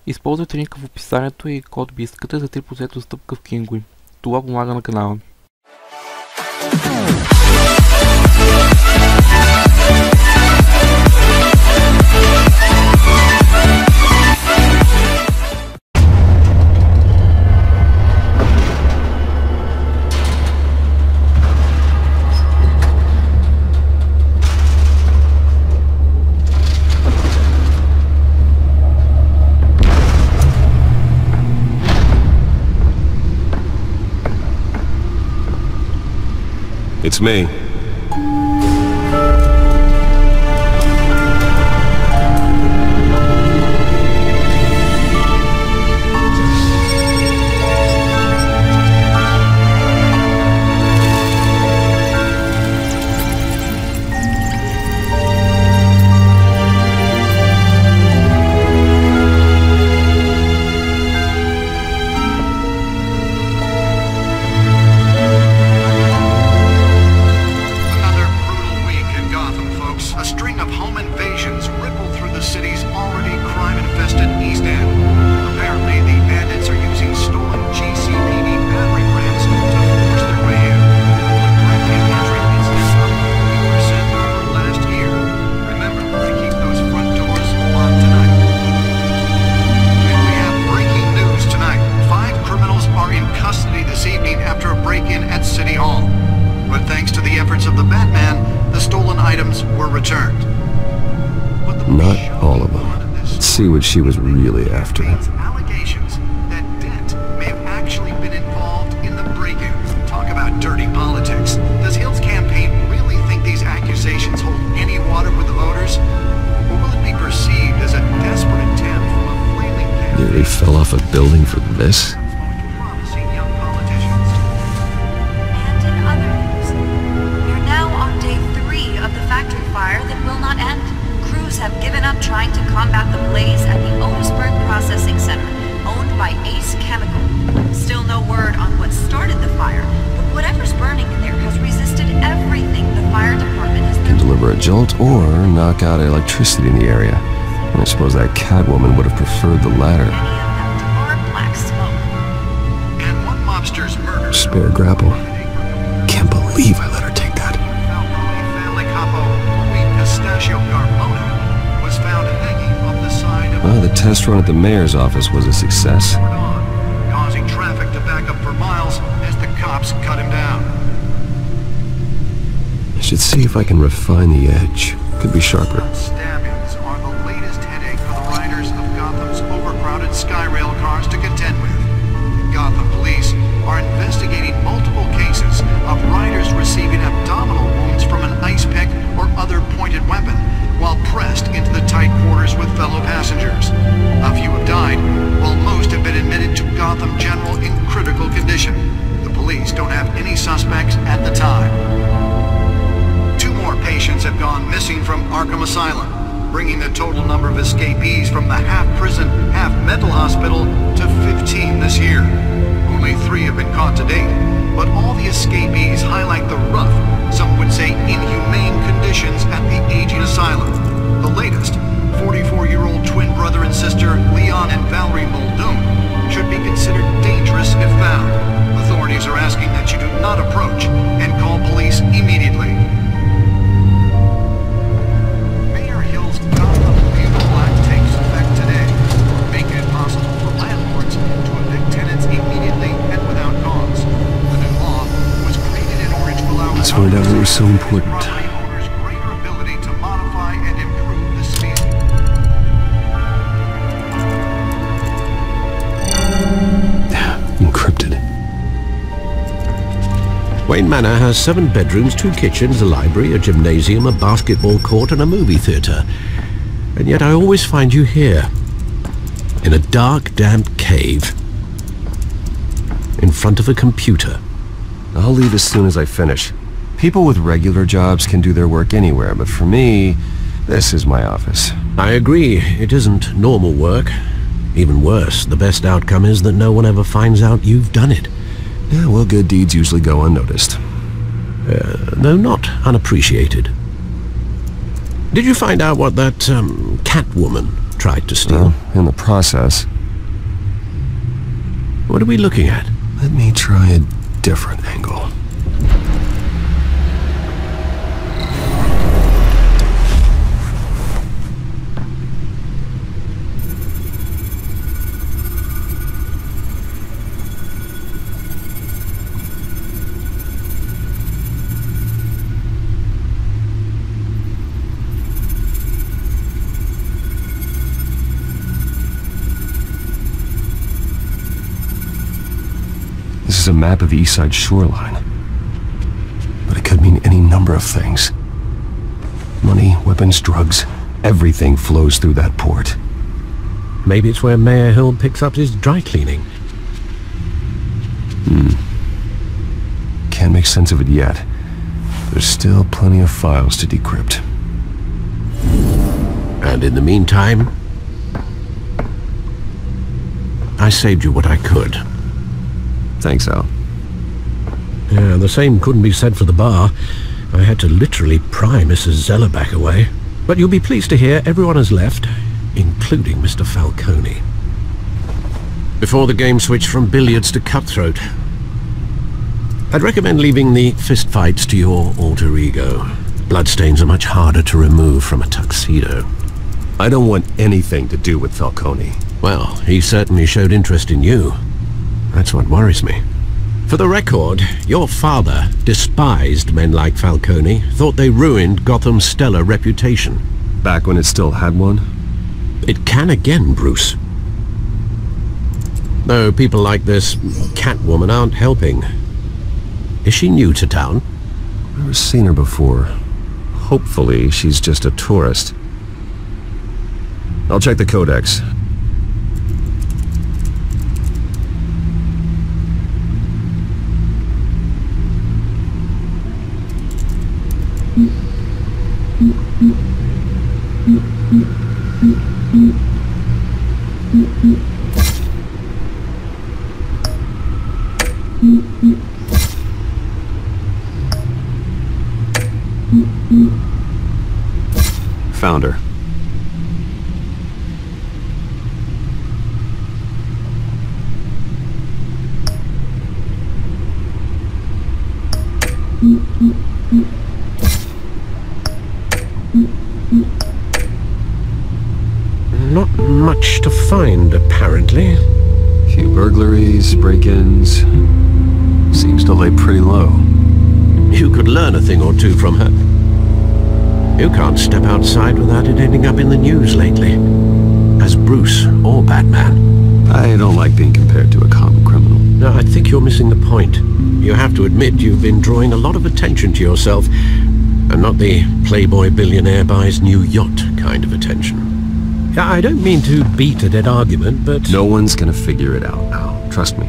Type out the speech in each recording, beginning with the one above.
Използвайте линка в описанието и код Biskata за 3% отстъпка в Kinguin. Това помага на канала. It's me. Not all of them. Let's see what she was really after. Allegations that Dent may have actually been involved in the break-in. Talk about dirty politics. Does Hill's campaign really think these accusations hold any water with the voters? Or will it be perceived as a desperate attempt from a flailing candidate? Nearly fell off a building for this? Promising young politicians. And in other news, we're now on day 3 of the factory fire that will not end. Crews have given up trying to combat the blaze at the Otisburg Processing Center, owned by Ace Chemical. Still no word on what started the fire, but whatever's burning in there has resisted everything the fire department has Can deliver a jolt or knock out electricity in the area. I suppose that Catwoman would have preferred the latter. black smoke. And one mobster's murder. Spare grapple. Can't believe I let her take that. Family capo, Pistachio Carbona, was found hanging off the side of The test run at the mayor's office was a success. causing traffic to back up for miles as the cops cut him down. I should see if I can refine the edge. Could be sharper. Stabbings are the latest headache for the riders of Gotham's overcrowded Skyrail cars to contend with. Gotham police are investigating multiple cases of riders receiving abdominal wounds from an ice pick or other pointed weapon while pressed into the tight quarters with fellow passengers. A few have died, while most have been admitted to Gotham General in critical condition. The police don't have any suspects at the time. 2 more patients have gone missing from Arkham Asylum, bringing the total number of escapees from the half-prison, half-mental hospital to 15 this year. Only 3 have been caught to date, but all the escapees highlight the rough, some would say inhumane conditions at the aging asylum. The latest, 44-year-old twin brother and sister Leon and Valerie Muldoon, should be considered dangerous if found. Authorities are asking that you do not approach and call police immediately. Mayor Hill's Gotham Vehicle Act takes effect today, making it possible for landlords to evict tenants immediately and without cause. The new law was created in order to allow Let's find out what was so important. property owners greater ability to modify and improve the space. Encrypted. Wayne Manor has 7 bedrooms, 2 kitchens, a library, a gymnasium, a basketball court and a movie theatre. And yet I always find you here, in a dark, damp cave, in front of a computer. I'll leave as soon as I finish. People with regular jobs can do their work anywhere, but for me, this is my office. I agree, it isn't normal work. Even worse, the best outcome is that no one ever finds out you've done it. Yeah, well, good deeds usually go unnoticed. Though not unappreciated. Did you find out what that Catwoman tried to steal. In the process. What are we looking at? Let me try a different angle. This is a map of the east side shoreline. But it could mean any number of things. Money, weapons, drugs, everything flows through that port. Maybe it's where Mayor Hill picks up his dry cleaning. Can't make sense of it yet. There's still plenty of files to decrypt. And in the meantime, I saved you what I could. Thanks, Al. Yeah, the same couldn't be said for the bar. I had to literally pry Mrs. Zeller back away. But you'll be pleased to hear everyone has left, including Mr. Falcone. Before the game switched from billiards to cutthroat, I'd recommend leaving the fistfights to your alter ego. Bloodstains are much harder to remove from a tuxedo. I don't want anything to do with Falcone. Well, he certainly showed interest in you. That's what worries me. For the record, your father despised men like Falcone, thought they ruined Gotham's stellar reputation. Back when it still had one? It can again, Bruce. Though people like this Catwoman aren't helping. Is she new to town? Never seen her before. Hopefully, she's just a tourist. I'll check the codex. Found her. Not much to find, apparently. Few burglaries, break-ins. Seems to lay pretty low. You could learn a thing or two from her. You can't step outside without it ending up in the news lately. As Bruce or Batman. I don't like being compared to a common criminal. No, I think you're missing the point. You have to admit you've been drawing a lot of attention to yourself, and not the playboy billionaire buys new yacht kind of attention. I don't mean to beat a dead argument, but... No one's gonna figure it out, Al. Trust me.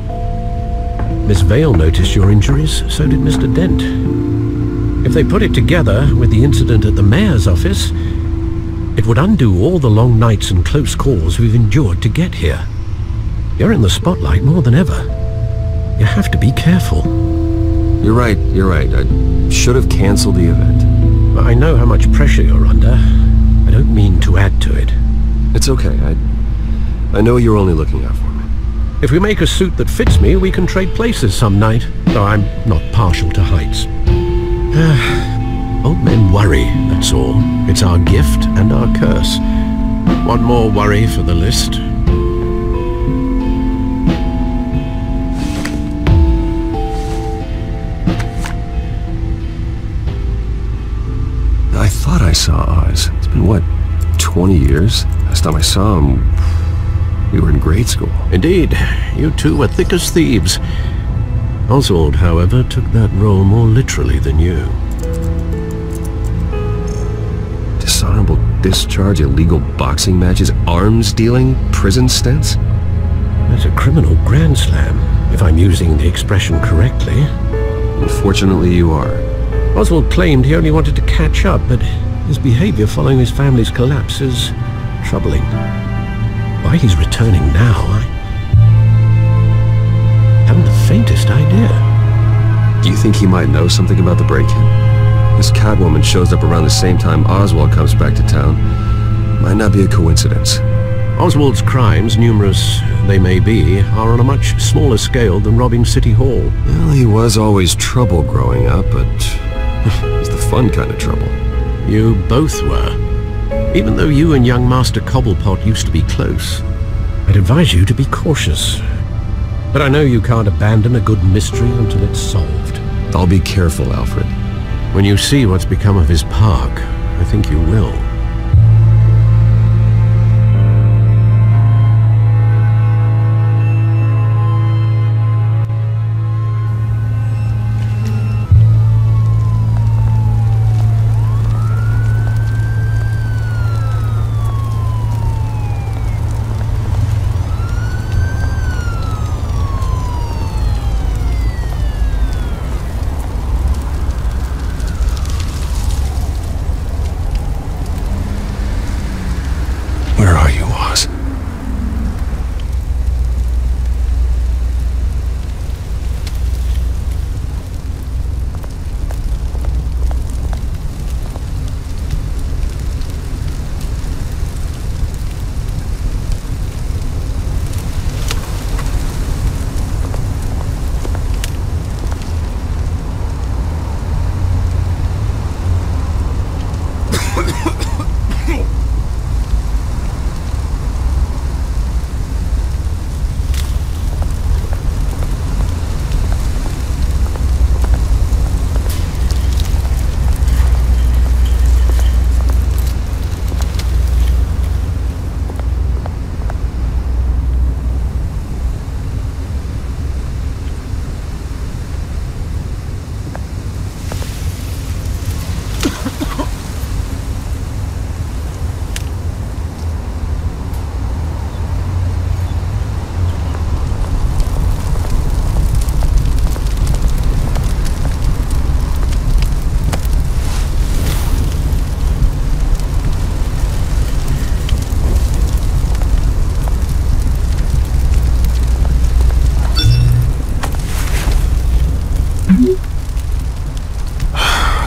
Miss Vale noticed your injuries, so did Mr. Dent. If they put it together with the incident at the mayor's office, it would undo all the long nights and close calls we've endured to get here. You're in the spotlight more than ever. You have to be careful. You're right. I should have canceled the event. I know how much pressure you're under. I don't mean to add to it. It's okay. I know you're only looking out for me. If we make a suit that fits me, we can trade places some night, though I'm not partial to heights. Old men worry, that's all. It's our gift and our curse. One more worry for the list. I thought I saw Oz. It's been, what, 20 years? Last time I saw him, we were in grade school. Indeed, you two were thick as thieves. Oswald, however, took that role more literally than you. Dishonorable discharge, illegal boxing matches, arms dealing, prison stints? That's a criminal grand slam, if I'm using the expression correctly. Unfortunately, you are. Oswald claimed he only wanted to catch up, but his behavior following his family's collapse is troubling. Why he's returning now, I haven't the faintest idea. Do you think he might know something about the break-in? This Catwoman shows up around the same time Oswald comes back to town. Might not be a coincidence. Oswald's crimes, numerous they may be, are on a much smaller scale than robbing City Hall. Well, he was always trouble growing up, but he's the fun kind of trouble. You both were. Even though you and young Master Cobblepot used to be close, I'd advise you to be cautious. But I know you can't abandon a good mystery until it's solved. I'll be careful, Alfred. When you see what's become of his park, I think you will. Where are you, Oz?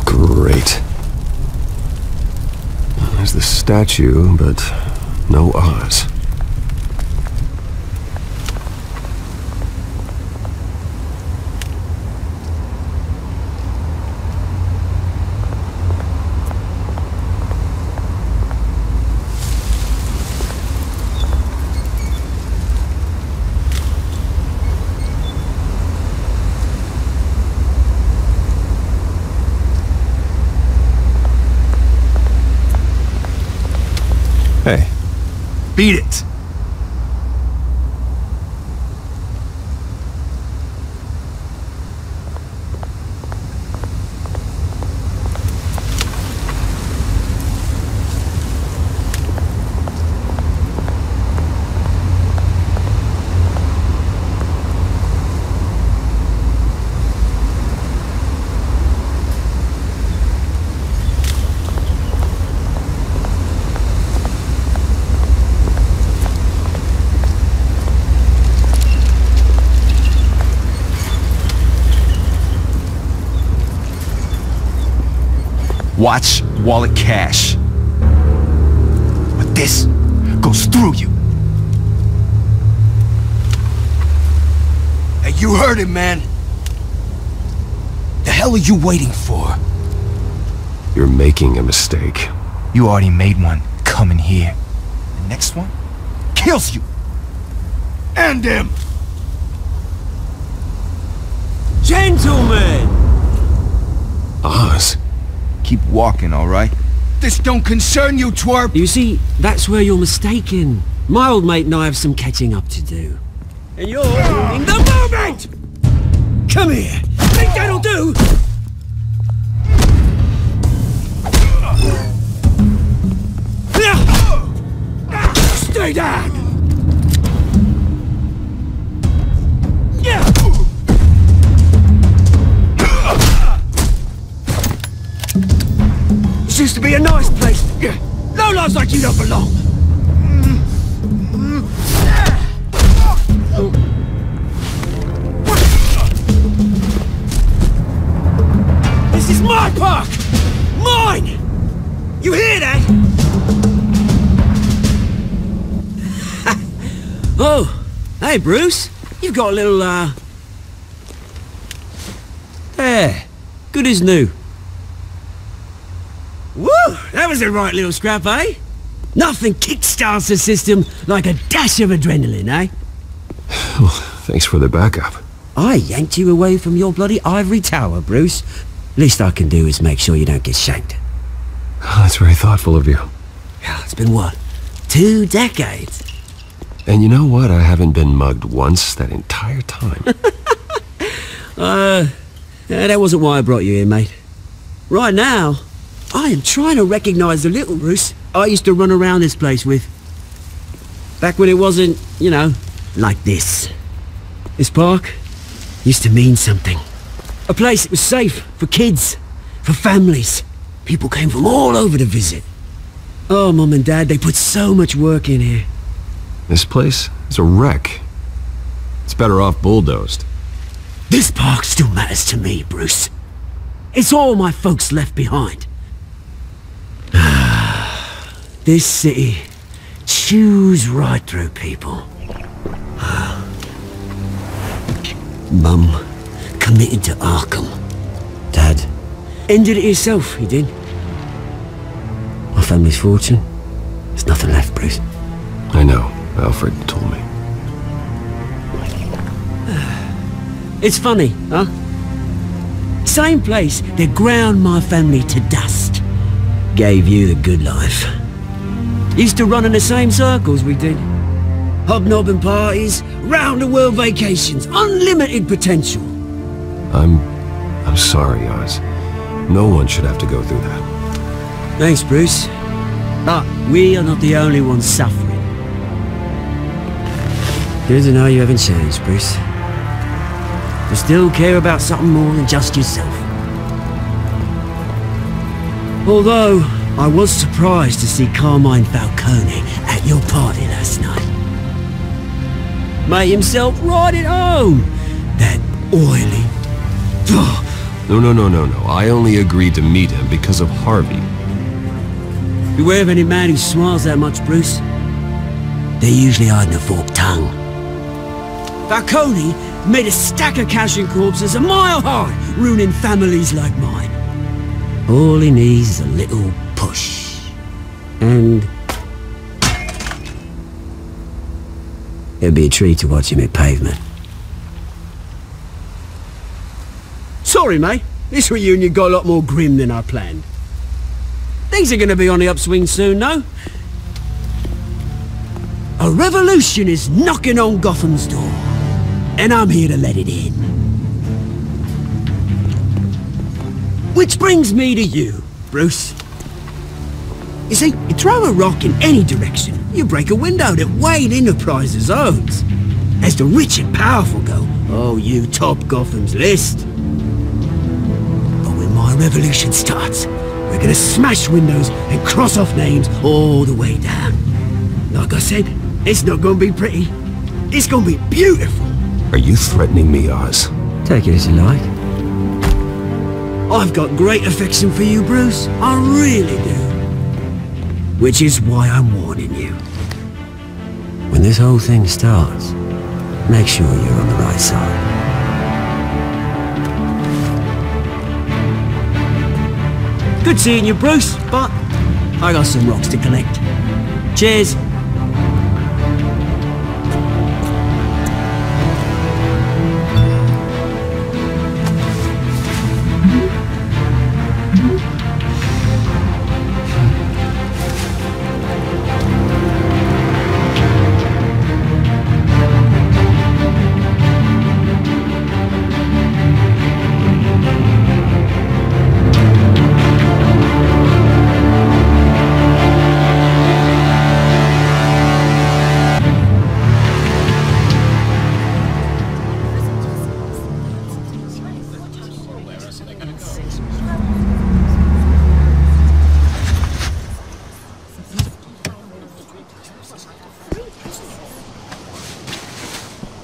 Great. There's the statue, but no Oz. Hey. Beat it! Watch wallet cash. But this goes through you. Hey, you heard it, man. The hell are you waiting for? You're making a mistake. You already made one coming here. The next one kills you. And him. Gentlemen! Oz? Keep walking, all right? This don't concern you, twerp! You see, that's where you're mistaken. My old mate and I have some catching up to do. And you're ruining the moment! Come here! Think that'll do? Stay down! This used to be a nice place. No lives like you don't belong. This is my park! Mine! You hear that? Oh, hey Bruce. You've got a little, There. Good as new. Woo! That was a right little scrap, eh? Nothing kickstarts the system like a dash of adrenaline, eh? Well, thanks for the backup. I yanked you away from your bloody ivory tower, Bruce. Least I can do is make sure you don't get shanked. Oh, that's very thoughtful of you. Yeah, it's been what? 2 decades? And you know what? I haven't been mugged once that entire time. That wasn't why I brought you here, mate. Right now, I am trying to recognize the little Bruce I used to run around this place with. Back when it wasn't, you know, like this. This park used to mean something. A place that was safe for kids, for families. People came from all over to visit. Oh, Mum and Dad, they put so much work in here. This place is a wreck. It's better off bulldozed. This park still matters to me, Bruce. It's all my folks left behind. This city chews right through people. Mum committed to Arkham. Dad ended it himself, he did. My family's fortune, there's nothing left, Bruce. I know. Alfred told me. It's funny, huh? Same place that ground my family to dust gave you the good life. Used to run in the same circles we did. Hobnobbing parties, round-the-world vacations, unlimited potential. I'm sorry, Oz. No one should have to go through that. Thanks, Bruce. But we are not the only ones suffering. Good to know you haven't changed, Bruce. You still care about something more than just yourself. Although, I was surprised to see Carmine Falcone at your party last night. Made himself right at home. That oily... No. I only agreed to meet him because of Harvey. Beware of any man who smiles that much, Bruce. They're usually hiding a forked tongue. Falcone made a stack of cash and corpses a mile high, ruining families like mine. All he needs is a little push. And... it'd be a treat to watch him hit pavement. Sorry, mate. This reunion got a lot more grim than I planned. Things are gonna be on the upswing soon, no? A revolution is knocking on Gotham's door. And I'm here to let it in. Which brings me to you, Bruce. You see, you throw a rock in any direction, you break a window that Wayne Enterprises owns. As the rich and powerful go, oh, you top Gotham's list. But when my revolution starts, we're gonna smash windows and cross off names all the way down. Like I said, it's not gonna be pretty. It's gonna be beautiful. Are you threatening me, Oz? Take it as you like. I've got great affection for you, Bruce. I really do. Which is why I'm warning you. When this whole thing starts, make sure you're on the right side. Good seeing you, Bruce, but I got some rocks to collect. Cheers.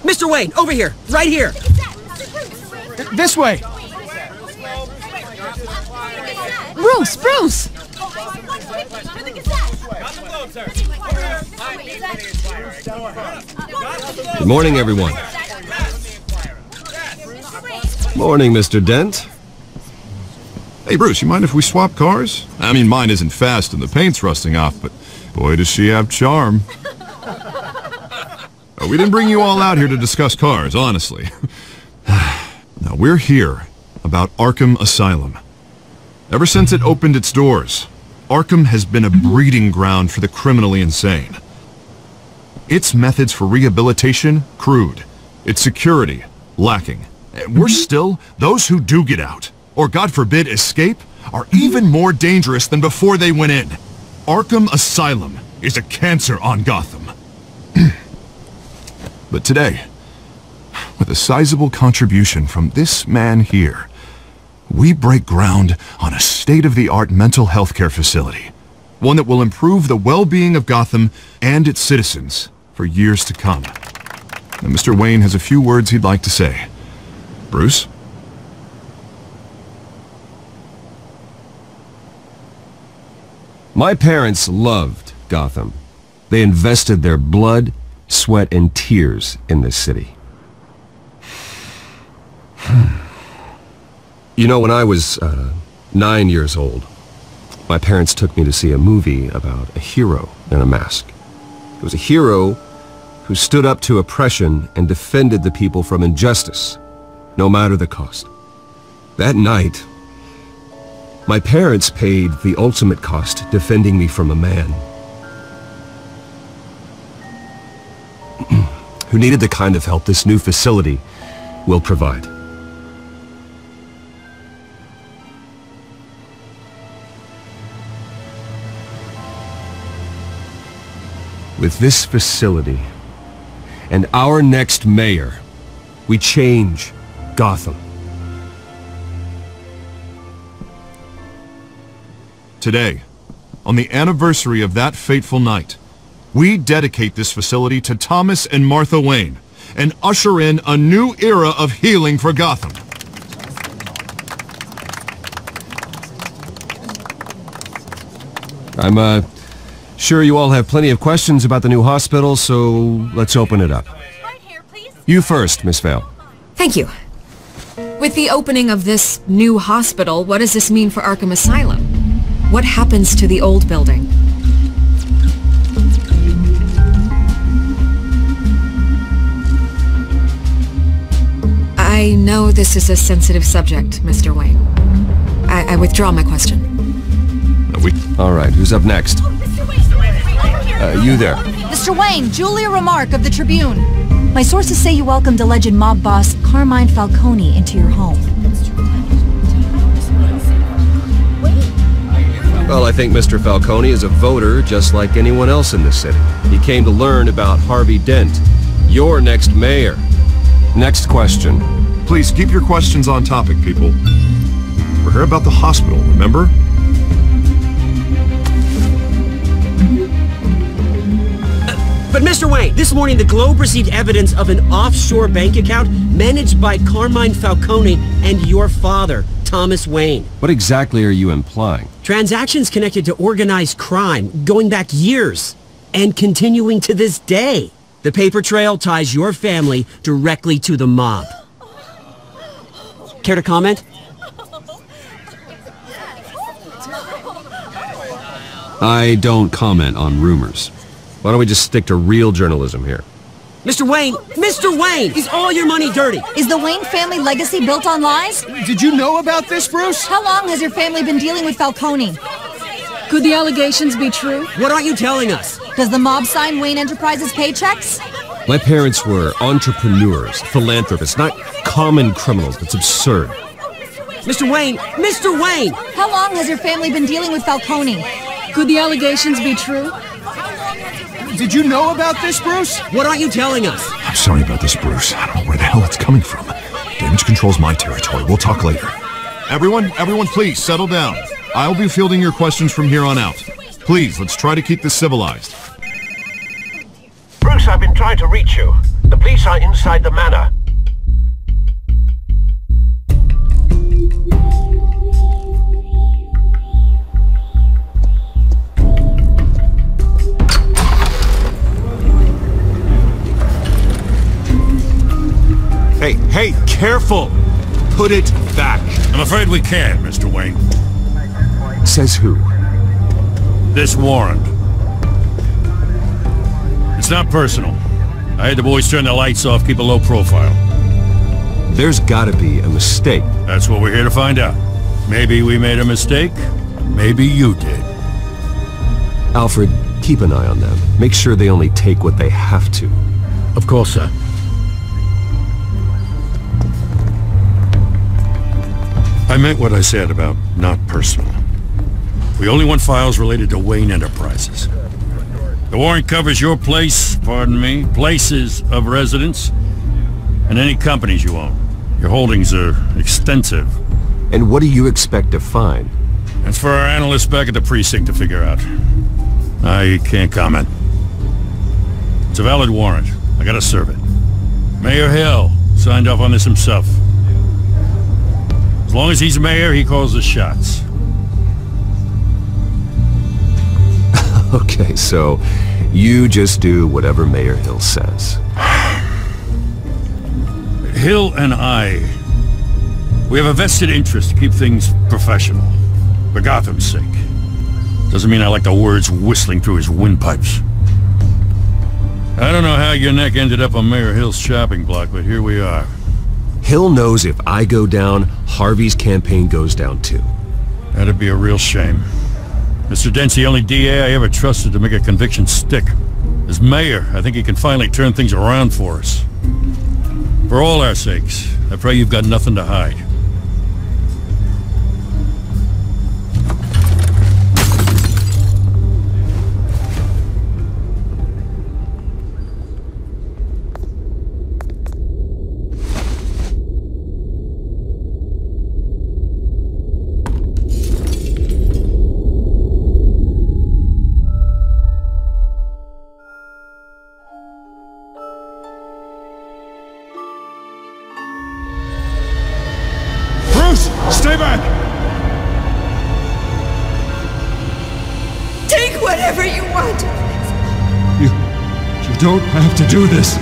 Mr. Wayne, over here, right here. This way. Bruce! Good morning, everyone. Morning, Mr. Dent. Hey, Bruce, you mind if we swap cars? I mean, mine isn't fast and the paint's rusting off, but boy, does she have charm. We didn't bring you all out here to discuss cars, honestly. Now, we're here about Arkham Asylum. Ever since it opened its doors, Arkham has been a breeding ground for the criminally insane. Its methods for rehabilitation, crude. Its security, lacking. And worse still, those who do get out, or God forbid escape, are even more dangerous than before they went in. Arkham Asylum is a cancer on Gotham. But today, with a sizable contribution from this man here, we break ground on a state-of-the-art mental health care facility. One that will improve the well-being of Gotham and its citizens for years to come. Now, Mr. Wayne has a few words he'd like to say. Bruce? My parents loved Gotham. They invested their blood, sweat, and tears in this city. You know, when I was 9 years old, my parents took me to see a movie about a hero in a mask. It was a hero who stood up to oppression and defended the people from injustice, no matter the cost. That night, my parents paid the ultimate cost defending me from a man who needed the kind of help this new facility will provide. With this facility and our next mayor, we change Gotham. Today, on the anniversary of that fateful night, we dedicate this facility to Thomas and Martha Wayne and usher in a new era of healing for Gotham. I'm sure you all have plenty of questions about the new hospital, so let's open it up. You first, Miss Vale. Thank you. With the opening of this new hospital, what does this mean for Arkham Asylum? What happens to the old building? I know this is a sensitive subject, Mr. Wayne. I withdraw my question. All right, who's up next? You there. Mr. Wayne, Julia Remark of the Tribune. My sources say you welcomed alleged mob boss Carmine Falcone into your home. Well, I think Mr. Falcone is a voter just like anyone else in this city. He came to learn about Harvey Dent, your next mayor. Next question. Please keep your questions on topic, people. We're here about the hospital, remember? But Mr. Wayne, this morning the Globe received evidence of an offshore bank account managed by Carmine Falcone and your father, Thomas Wayne. What exactly are you implying? Transactions connected to organized crime going back years and continuing to this day. The paper trail ties your family directly to the mob. Care to comment? I don't comment on rumors. Why don't we just stick to real journalism here? Mr. Wayne! Mr. Wayne! Is all your money dirty? Is the Wayne family legacy built on lies? Did you know about this, Bruce? How long has your family been dealing with Falcone? Could the allegations be true? What aren't you telling us? Does the mob sign Wayne Enterprises paychecks? My parents were entrepreneurs, philanthropists, not common criminals. That's absurd. Mr. Wayne! Mr. Wayne! How long has your family been dealing with Falcone? Could the allegations be true? Did you know about this, Bruce? What aren't you telling us? I'm sorry about this, Bruce. I don't know where the hell it's coming from. Damage control's my territory. We'll talk later. Everyone, please, settle down. I'll be fielding your questions from here on out. Please, let's try to keep this civilized. Bruce, I've been trying to reach you. The police are inside the manor. Hey, careful! Put it back. I'm afraid we can't, Mr. Wayne. Says who? This warrant. It's not personal. I had the boys turn the lights off, keep a low profile. There's gotta be a mistake. That's what we're here to find out. Maybe we made a mistake. Maybe you did. Alfred, keep an eye on them. Make sure they only take what they have to. Of course, sir. I meant what I said about not personal. We only want files related to Wayne Enterprises. The warrant covers your place, pardon me, places of residence, and any companies you own. Your holdings are extensive. And what do you expect to find? That's for our analysts back at the precinct to figure out. I can't comment. It's a valid warrant. I gotta serve it. Mayor Hill signed off on this himself. As long as he's mayor, he calls the shots. Okay, so you just do whatever Mayor Hill says. Hill and I, we have a vested interest to keep things professional. For Gotham's sake. Doesn't mean I like the words whistling through his windpipes. I don't know how your neck ended up on Mayor Hill's chopping block, but here we are. Hill knows if I go down, Harvey's campaign goes down too. That'd be a real shame. Mr. Dent's the only DA I ever trusted to make a conviction stick. As mayor, I think he can finally turn things around for us. For all our sakes, I pray you've got nothing to hide. Stay back! Take whatever you want! You don't have to do this.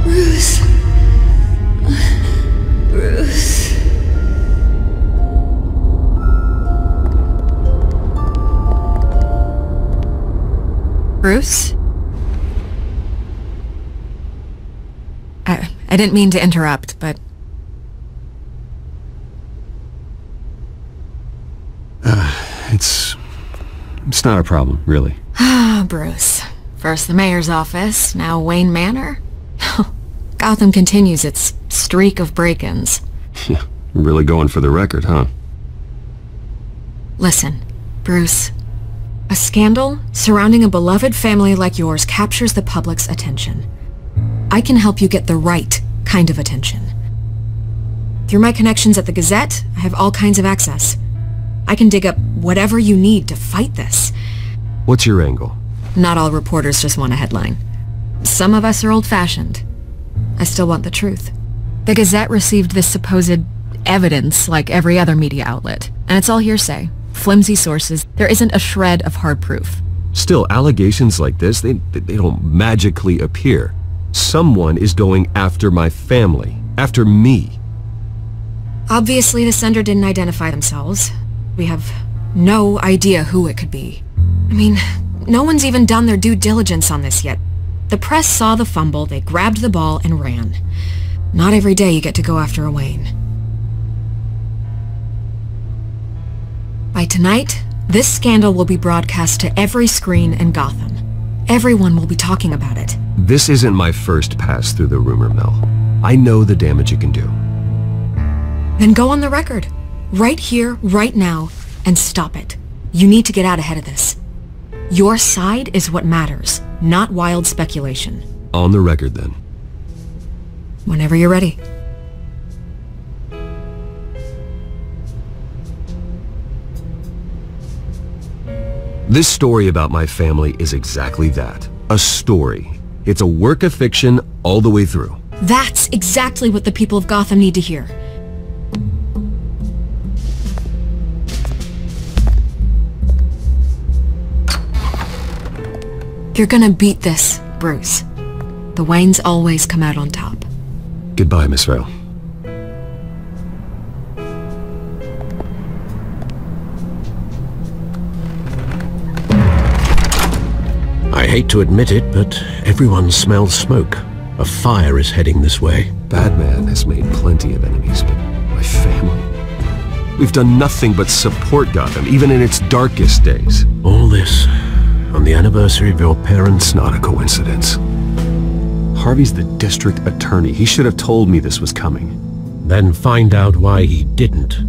Bruce. Bruce. Bruce? I didn't mean to interrupt, but... It's not a problem, really. Ah, Bruce. First the mayor's office, now Wayne Manor. Gotham continues its streak of break-ins. Yeah, really going for the record, huh? Listen, Bruce. A scandal surrounding a beloved family like yours captures the public's attention. I can help you get the right kind of attention. Through my connections at the Gazette, I have all kinds of access. I can dig up whatever you need to fight this. What's your angle? Not all reporters just want a headline. Some of us are old-fashioned. I still want the truth. The Gazette received this supposed evidence like every other media outlet, and it's all hearsay. Flimsy sources. There isn't a shred of hard proof. Still, allegations like this, they don't magically appear. Someone is going after my family. After me. Obviously, the sender didn't identify themselves. We have no idea who it could be. I mean, no one's even done their due diligence on this yet. The press saw the fumble, they grabbed the ball and ran. Not every day you get to go after a Wayne. By tonight, this scandal will be broadcast to every screen in Gotham. Everyone will be talking about it. This isn't my first pass through the rumor mill. I know the damage it can do. Then go on the record. Right here, right now, and stop it. You need to get out ahead of this. Your side is what matters, not wild speculation. On the record, then. Whenever you're ready. This story about my family is exactly that. A story. It's a work of fiction all the way through. That's exactly what the people of Gotham need to hear. You're gonna beat this, Bruce. The Waynes always come out on top. Goodbye, Miss Vale. I hate to admit it, but everyone smells smoke. A fire is heading this way. Batman has made plenty of enemies, but my family... We've done nothing but support Gotham, even in its darkest days. All this on the anniversary of your parents' Not a coincidence. Harvey's the district attorney. He should have told me this was coming. Then find out why he didn't.